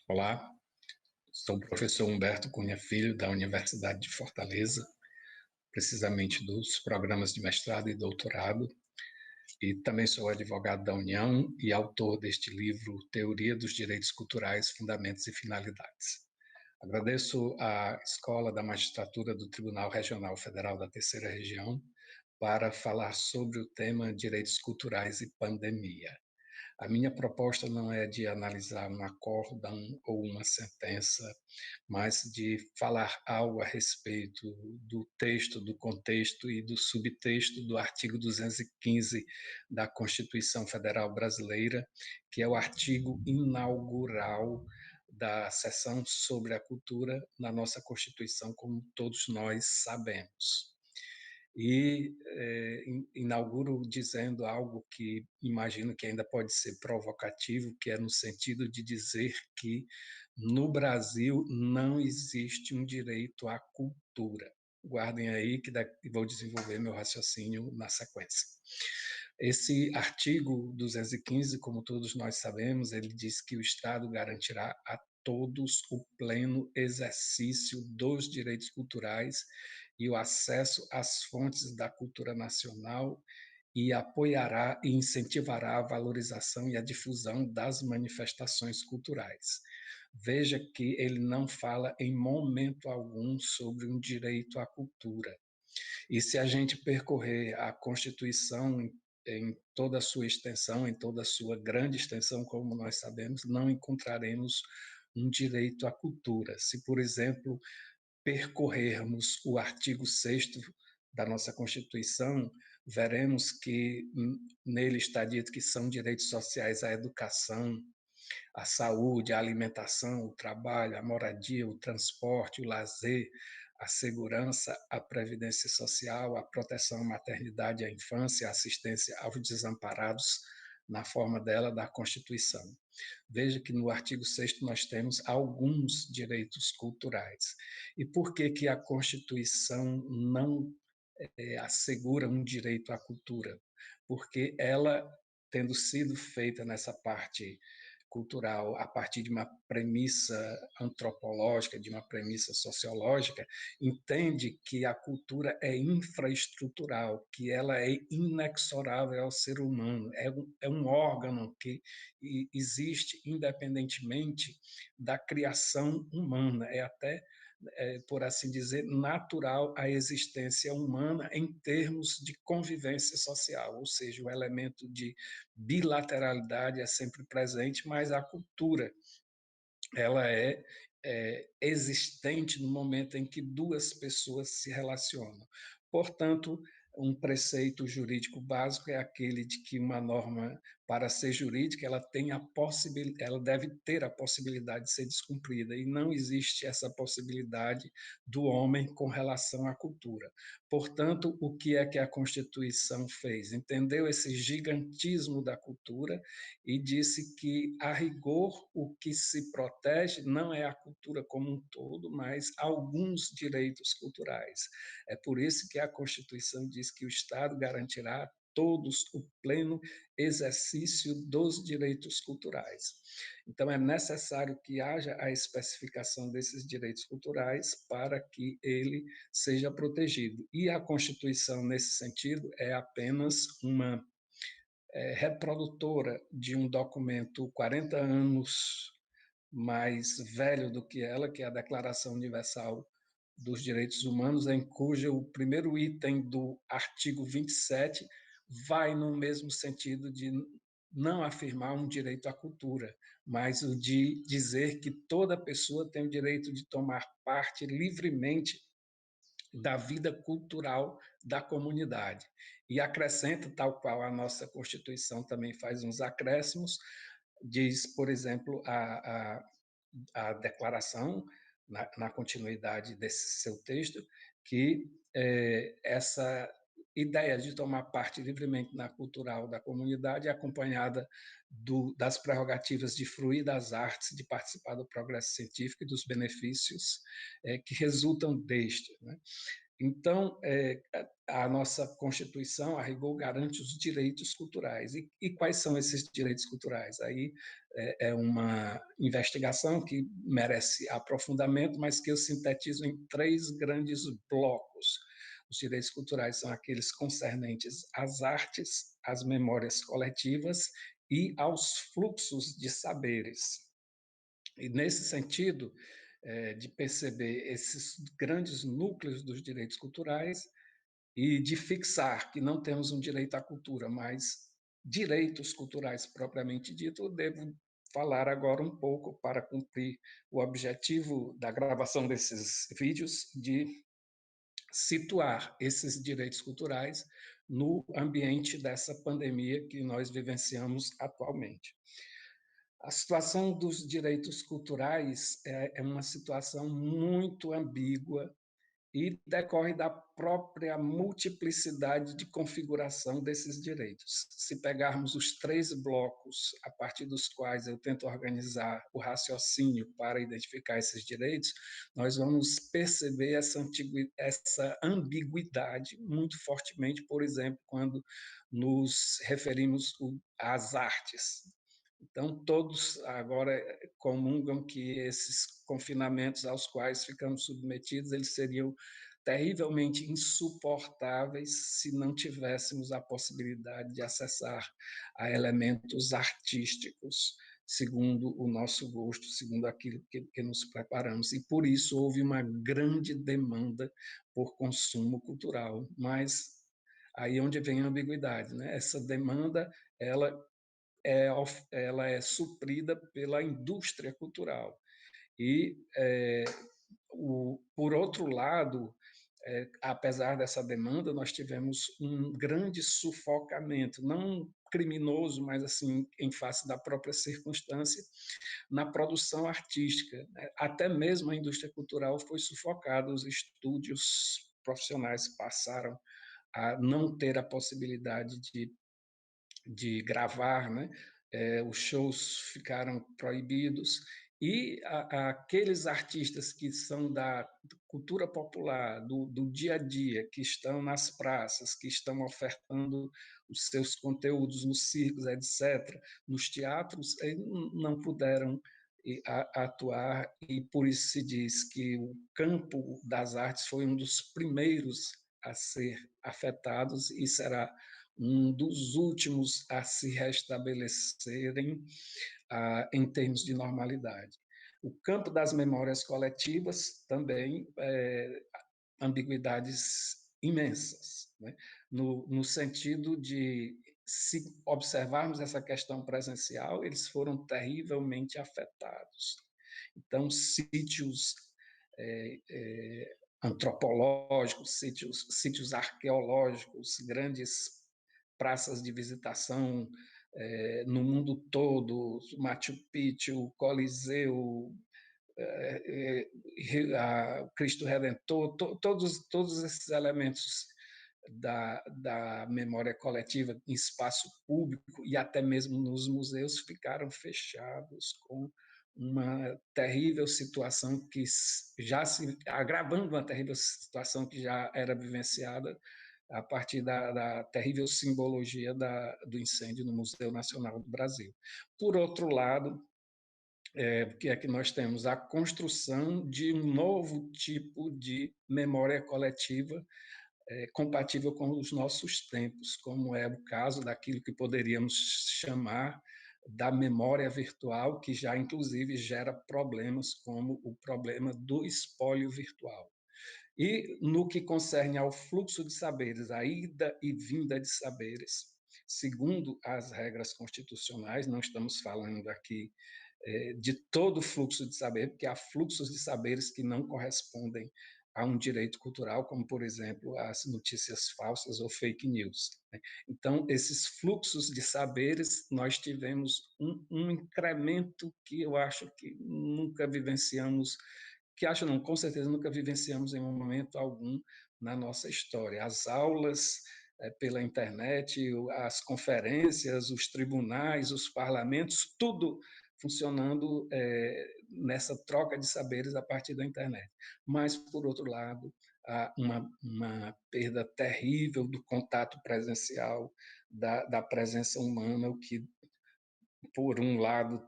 Olá, sou o professor Humberto Cunha Filho, da Universidade de Fortaleza, precisamente dos programas de mestrado e doutorado, e também sou advogado da União e autor deste livro Teoria dos Direitos Culturais, Fundamentos e Finalidades. Agradeço à Escola da Magistratura do Tribunal Regional Federal da Terceira Região para falar sobre o tema Direitos Culturais e Pandemia. A minha proposta não é de analisar um acórdão ou uma sentença, mas de falar algo a respeito do texto, do contexto e do subtexto do artigo 215 da Constituição Federal Brasileira, que é o artigo inaugural da seção sobre a cultura na nossa Constituição, como todos nós sabemos. E inauguro dizendo algo que imagino que ainda pode ser provocativo, que é no sentido de dizer que no Brasil não existe um direito à cultura. Guardem aí que vou desenvolver meu raciocínio na sequência. Esse artigo 215, como todos nós sabemos, ele diz que o Estado garantirá a todos o pleno exercício dos direitos culturais e o acesso às fontes da cultura nacional e apoiará e incentivará a valorização e a difusão das manifestações culturais. Veja que ele não fala em momento algum sobre um direito à cultura. E se a gente percorrer a Constituição em toda a sua extensão, em toda a sua grande extensão, como nós sabemos, não encontraremos um direito à cultura. Se, por exemplo, percorrermos o artigo 6º da nossa Constituição, veremos que nele está dito que são direitos sociais a educação, a saúde, a alimentação, o trabalho, a moradia, o transporte, o lazer, a segurança, a previdência social, a proteção à maternidade, à infância, a assistência aos desamparados, na forma dela da Constituição. Veja que no artigo 6º nós temos alguns direitos culturais. E por que a Constituição não assegura um direito à cultura? Porque ela, tendo sido feita nessa parte cultural a partir de uma premissa antropológica, de uma premissa sociológica, entende que a cultura é infraestrutural, que ela é inexorável ao ser humano, é um órgão que existe independentemente da criação humana, é até por assim dizer, natural à existência humana em termos de convivência social, ou seja, o elemento de bilateralidade é sempre presente, mas a cultura ela é existente no momento em que duas pessoas se relacionam. Portanto, um preceito jurídico básico é aquele de que uma norma, para ser jurídica, ela deve ter a possibilidade de ser descumprida, e não existe essa possibilidade do homem com relação à cultura. Portanto, o que é que a Constituição fez? Entendeu esse gigantismo da cultura e disse que, a rigor, o que se protege não é a cultura como um todo, mas alguns direitos culturais. É por isso que a Constituição diz que o Estado garantirá a todos o pleno exercício dos direitos culturais. Então, é necessário que haja a especificação desses direitos culturais para que ele seja protegido. E a Constituição, nesse sentido, é apenas uma reprodutora de um documento 40 anos mais velho do que ela, que é a Declaração Universal dos Direitos Humanos, em cujo o primeiro item do artigo 27 vai no mesmo sentido de não afirmar um direito à cultura, mas o de dizer que toda pessoa tem o direito de tomar parte livremente da vida cultural da comunidade. E acrescenta, tal qual a nossa Constituição também faz uns acréscimos, diz, por exemplo, a declaração, na continuidade desse seu texto, que essa ideia de tomar parte livremente na cultural da comunidade é acompanhada das prerrogativas de fruir das artes, de participar do progresso científico e dos benefícios que resultam deste, né? Então, a nossa Constituição, a rigor, garante os direitos culturais. E quais são esses direitos culturais? Aí é uma investigação que merece aprofundamento, mas que eu sintetizo em 3 grandes blocos. Os direitos culturais são aqueles concernentes às artes, às memórias coletivas e aos fluxos de saberes. E, nesse sentido, de perceber esses grandes núcleos dos direitos culturais e de fixar que não temos um direito à cultura, mas direitos culturais propriamente dito, eu devo falar agora um pouco para cumprir o objetivo da gravação desses vídeos de situar esses direitos culturais no ambiente dessa pandemia que nós vivenciamos atualmente. A situação dos direitos culturais é uma situação muito ambígua e decorre da própria multiplicidade de configuração desses direitos. Se pegarmos os 3 blocos a partir dos quais eu tento organizar o raciocínio para identificar esses direitos, nós vamos perceber essa ambiguidade muito fortemente, por exemplo, quando nos referimos às artes. Então, todos agora comungam que esses confinamentos aos quais ficamos submetidos, eles seriam terrivelmente insuportáveis se não tivéssemos a possibilidade de acessar a elementos artísticos, segundo o nosso gosto, segundo aquilo que nos preparamos. E por isso houve uma grande demanda por consumo cultural, mas aí é onde vem a ambiguidade, né? Essa demanda, ela ela é suprida pela indústria cultural. E, por outro lado, apesar dessa demanda, nós tivemos um grande sufocamento, não criminoso, mas assim, em face da própria circunstância, na produção artística, né? Até mesmo a indústria cultural foi sufocada, os estúdios profissionais passaram a não ter a possibilidade de gravar, né? Os shows ficaram proibidos e aqueles artistas que são da cultura popular, do dia a dia, que estão nas praças, que estão ofertando os seus conteúdos nos circos, etc., nos teatros, não puderam atuar, e por isso se diz que o campo das artes foi um dos primeiros a ser afetados e será um dos últimos a se restabelecerem em termos de normalidade. O campo das memórias coletivas também ambiguidades imensas, né? No sentido de, se observarmos essa questão presencial, eles foram terrivelmente afetados. Então, sítios antropológicos, sítios arqueológicos, grandes praças de visitação no mundo todo, Machu Picchu, Coliseu, Cristo Redentor, todos esses elementos da memória coletiva em espaço público e até mesmo nos museus ficaram fechados, com uma terrível situação que já se agravando, uma terrível situação que já era vivenciada a partir da terrível simbologia do incêndio no Museu Nacional do Brasil. Por outro lado, o que é que nós temos? A construção de um novo tipo de memória coletiva compatível com os nossos tempos, como é o caso daquilo que poderíamos chamar da memória virtual, que já inclusive gera problemas como o problema do espólio virtual. E no que concerne ao fluxo de saberes, a ida e vinda de saberes, segundo as regras constitucionais, não estamos falando aqui de todo o fluxo de saber, porque há fluxos de saberes que não correspondem a um direito cultural, como, por exemplo, as notícias falsas ou fake news, né? Então, esses fluxos de saberes, nós tivemos um incremento que eu acho que nunca vivenciamos, que acho não, com certeza nunca vivenciamos em um momento algum na nossa história. As aulas pela internet, as conferências, os tribunais, os parlamentos, tudo funcionando nessa troca de saberes a partir da internet. Mas, por outro lado, uma perda terrível do contato presencial, da presença humana, o que, por um lado,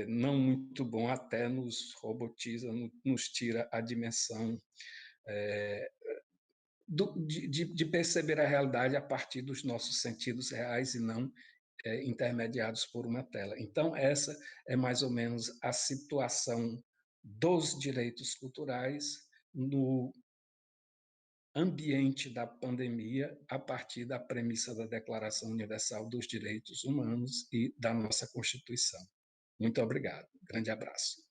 não muito bom, até nos robotiza, nos tira a dimensão de perceber a realidade a partir dos nossos sentidos reais e não intermediados por uma tela. Então, essa é mais ou menos a situação dos direitos culturais no ambiente da pandemia, a partir da premissa da Declaração Universal dos Direitos Humanos e da nossa Constituição. Muito obrigado. Grande abraço.